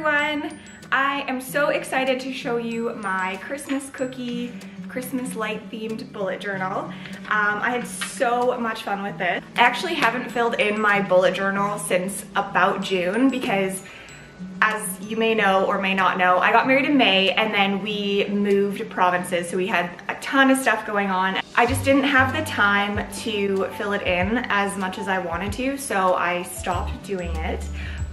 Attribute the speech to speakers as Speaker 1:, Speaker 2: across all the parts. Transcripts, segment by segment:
Speaker 1: everyone! I am so excited to show you my Christmas cookie, Christmas light themed bullet journal. I had so much fun with this. I actually haven't filled in my bullet journal since about June because, as you may know or may not know, I got married in May and then we moved provinces, so we had a ton of stuff going on. I just didn't have the time to fill it in as much as I wanted to, so I stopped doing it.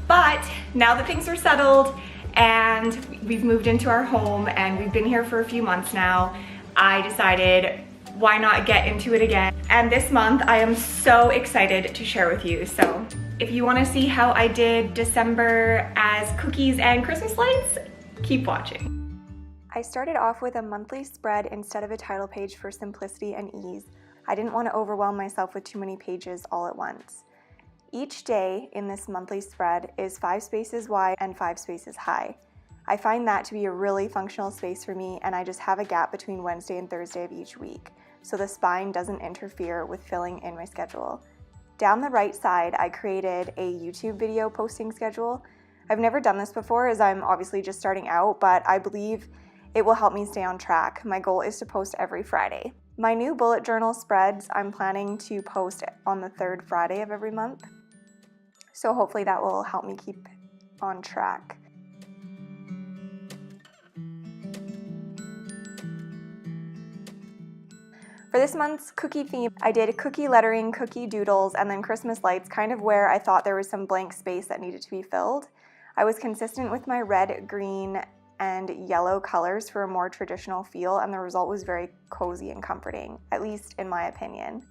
Speaker 1: But now that things are settled and we've moved into our home and we've been here for a few months now, I decided why not get into it again. And this month I am so excited to share with you. So if you want to see how I did December as cookies and Christmas lights, keep watching. I started off with a monthly spread instead of a title page for simplicity and ease. I didn't want to overwhelm myself with too many pages all at once. Each day in this monthly spread is 5 spaces wide and 5 spaces high. I find that to be a really functional space for me, and I just have a gap between Wednesday and Thursday of each week, so the spine doesn't interfere with filling in my schedule. Down the right side, I created a YouTube video posting schedule. I've never done this before as I'm obviously just starting out, but I believe it will help me stay on track. My goal is to post every Friday. My new bullet journal spreads I'm planning to post on the 3rd Friday of every month, so hopefully that will help me keep on track. For this month's cookie theme, I did cookie lettering, cookie doodles, and then Christmas lights, kind of where I thought there was some blank space that needed to be filled. I was consistent with my red, green, and yellow colors for a more traditional feel, and the result was very cozy and comforting, at least in my opinion.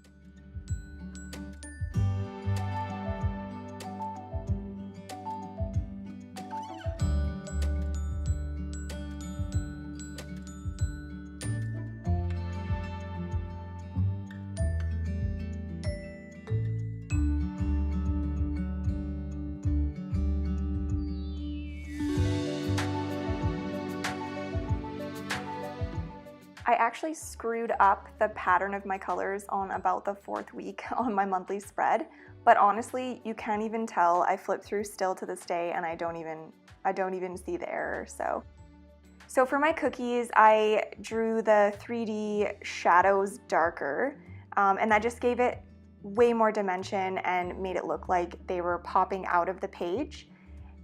Speaker 1: I actually screwed up the pattern of my colors on about the 4th week on my monthly spread, but honestly, you can't even tell. I flip through still to this day and I don't even see the error. So for my cookies, I drew the 3D shadows darker, and that just gave it way more dimension and made it look like they were popping out of the page.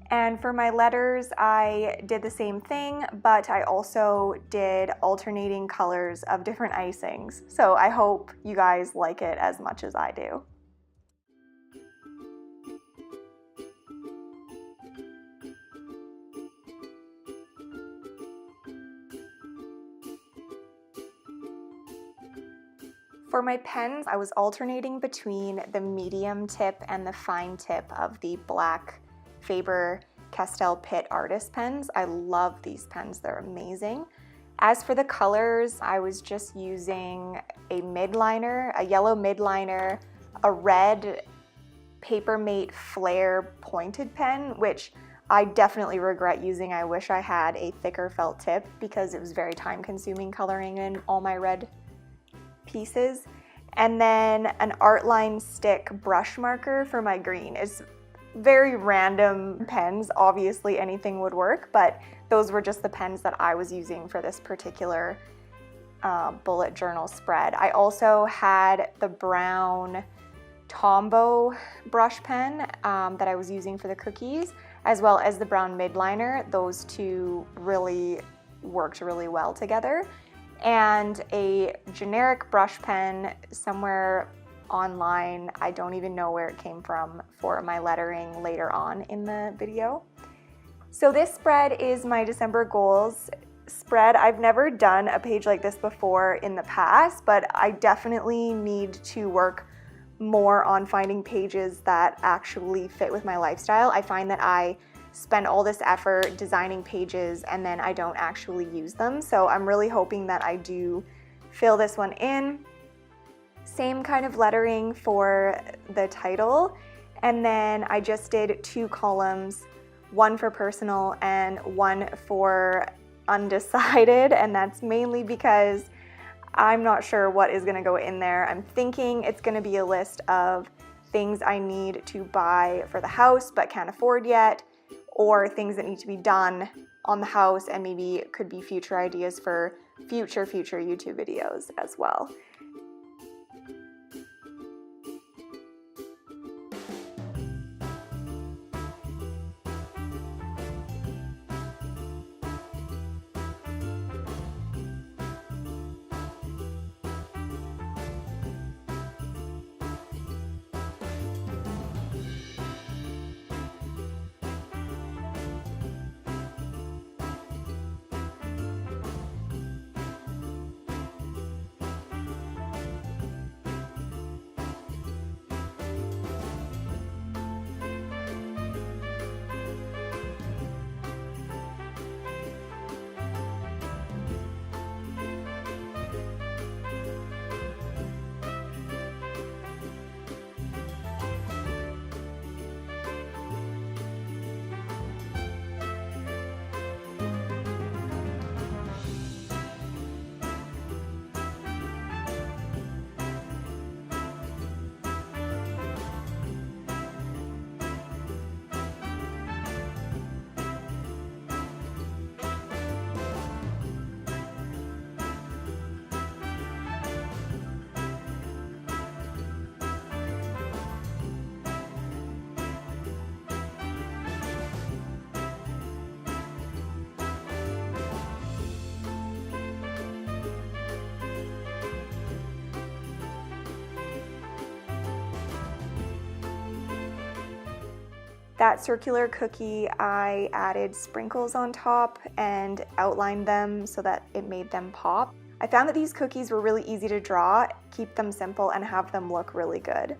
Speaker 1: And for my letters, I did the same thing, but I also did alternating colors of different icings. So I hope you guys like it as much as I do. For my pens, I was alternating between the medium tip and the fine tip of the black FaberCastell Artist pens. I love these pens, they're amazing. As for the colors, I was just using a midliner, a yellow midliner, a red PaperMate Flair pointed pen, which I definitely regret using. I wish I had a thicker felt tip because it was very time consuming coloring in all my red pieces. And then an Artline Stix brush marker for my green. It's very random pens, obviously anything would work, but those were just the pens that I was using for this particular bullet journal spread. I also had the brown Tombow Brush Pen that I was using for the cookies, as well as the brown midliner. Those two really worked really well together. And a generic brush pen somewhere online, I don't even know where it came from, for my lettering later on in the video. So this spread is my December goals spread. I've never done a page like this before in the past, but I definitely need to work more on finding pages that actually fit with my lifestyle. I find that I spend all this effort designing pages and then I don't actually use them, so I'm really hoping that I do fill this one in. Same kind of lettering for the title, and then I just did 2 columns, one for personal and one for undecided, and that's mainly because I'm not sure what is going to go in there. I'm thinking it's going to be a list of things I need to buy for the house but can't afford yet, or things that need to be done on the house, and maybe could be future ideas for future YouTube videos as well. That circular cookie, I added sprinkles on top and outlined them so that it made them pop. I found that these cookies were really easy to draw, keep them simple, and have them look really good.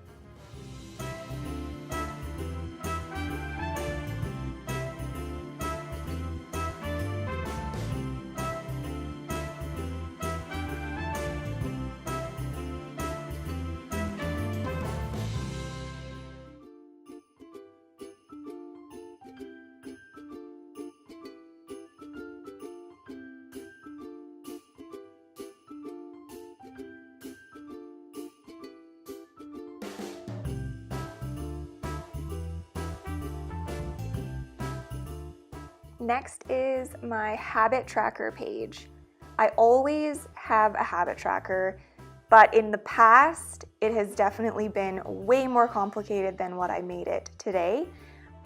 Speaker 1: Next is my habit tracker page. I always have a habit tracker, but in the past, it has definitely been way more complicated than what I made it today.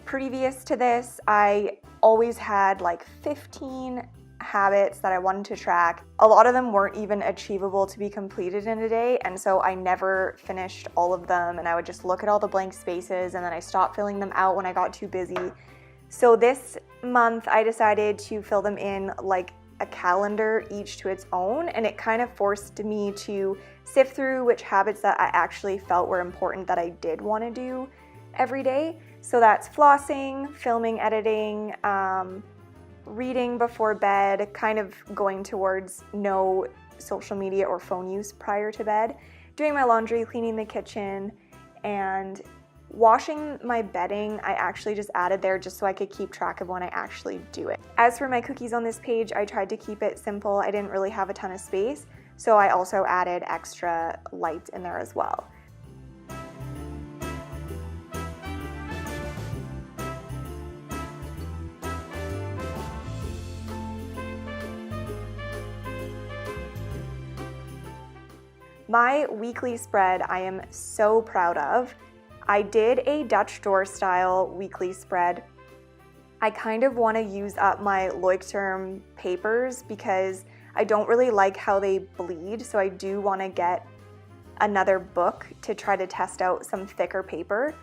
Speaker 1: Previous to this, I always had like 15 habits that I wanted to track. A lot of them weren't even achievable to be completed in a day, and so I never finished all of them, and I would just look at all the blank spaces and then I stopped filling them out when I got too busy. So this month I decided to fill them in like a calendar, each to its own, and it kind of forced me to sift through which habits that I actually felt were important that I did want to do every day. So that's flossing, filming, editing, reading before bed, kind of going towards no social media or phone use prior to bed, doing my laundry, cleaning the kitchen, and washing my bedding. I actually just added there just so I could keep track of when I actually do it. As for my cookies on this page, I tried to keep it simple. I didn't really have a ton of space, so I also added extra lights in there as well. My weekly spread I am so proud of. I did a Dutch door style weekly spread. I kind of want to use up my Leuchtturm papers because I don't really like how they bleed, so I do want to get another book to try to test out some thicker paper.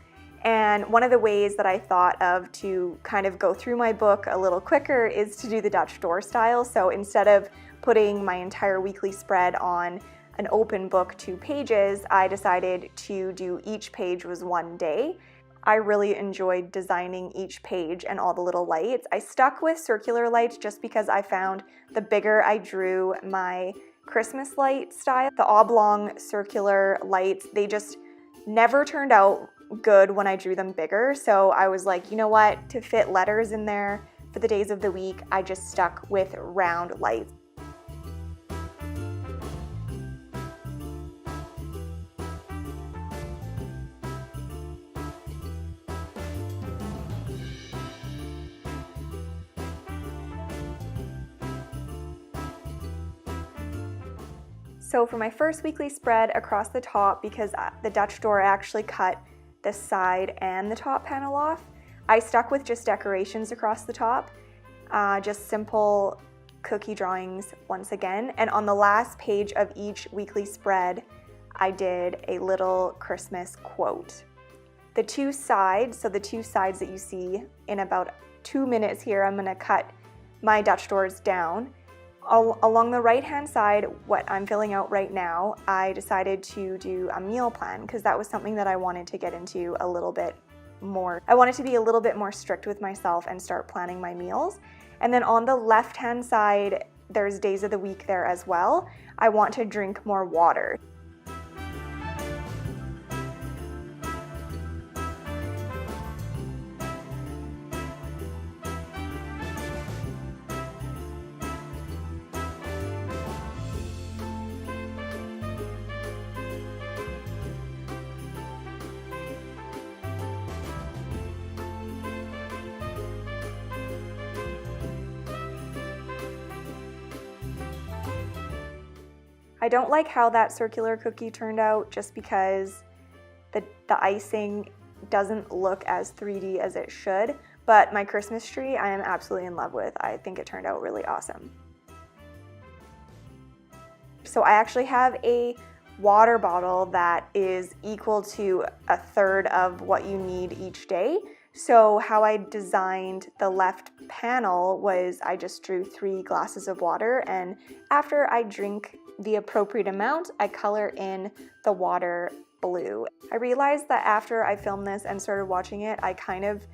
Speaker 1: And one of the ways that I thought of to kind of go through my book a little quicker is to do the Dutch door style. So instead of putting my entire weekly spread on an open book 2 pages, I decided to do each page was one day. I really enjoyed designing each page and all the little lights. I stuck with circular lights just because I found the bigger I drew my Christmas light style, the oblong circular lights, they just never turned out good when I drew them bigger. So I was like, you know what, to fit letters in there for the days of the week, I just stuck with round lights. So for my first weekly spread across the top, because the Dutch door actually cut the side and the top panel off, I stuck with just decorations across the top, just simple cookie drawings once again. And on the last page of each weekly spread, I did a little Christmas quote. The two sides, so the two sides that you see, in about 2 minutes here, I'm gonna cut my Dutch doors down. Along the right-hand side, what I'm filling out right now, I decided to do a meal plan because that was something that I wanted to get into a little bit more. I wanted to be a little bit more strict with myself and start planning my meals. And then on the left-hand side, there's days of the week there as well. I want to drink more water. I don't like how that circular cookie turned out just because the icing doesn't look as 3D as it should, but my Christmas tree I am absolutely in love with. I think it turned out really awesome. So I actually have a water bottle that is equal to 1/3 of what you need each day. So how I designed the left panel was I just drew 3 glasses of water, and after I drink the appropriate amount, I color in the water blue. I realized that after I filmed this and started watching it, I kind of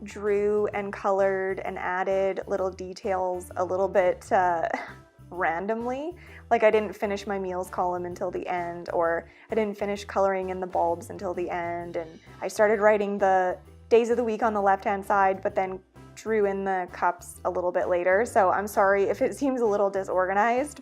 Speaker 1: drew and colored and added little details a little bit randomly. Like I didn't finish my meals column until the end, or I didn't finish coloring in the bulbs until the end, and I started writing the days of the week on the left-hand side, but then drew in the cups a little bit later. So I'm sorry if it seems a little disorganized.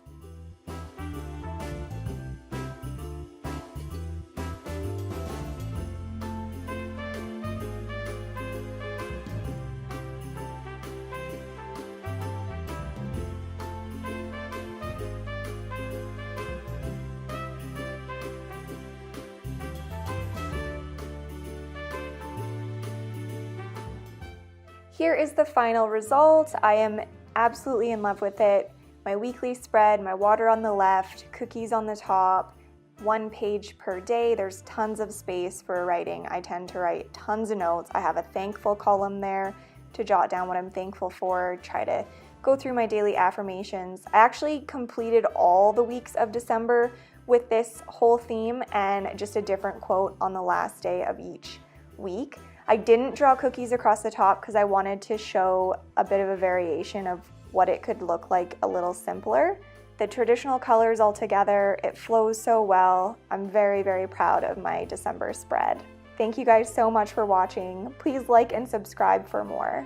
Speaker 1: Here is the final result. I am absolutely in love with it. My weekly spread, my water on the left, cookies on the top, 1 page per day. There's tons of space for writing. I tend to write tons of notes. I have a thankful column there to jot down what I'm thankful for, try to go through my daily affirmations. I actually completed all the weeks of December with this whole theme and just a different quote on the last day of each week. I didn't draw cookies across the top because I wanted to show a bit of a variation of what it could look like a little simpler. The traditional colors all together, it flows so well. I'm very, very proud of my December spread. Thank you guys so much for watching. Please like and subscribe for more.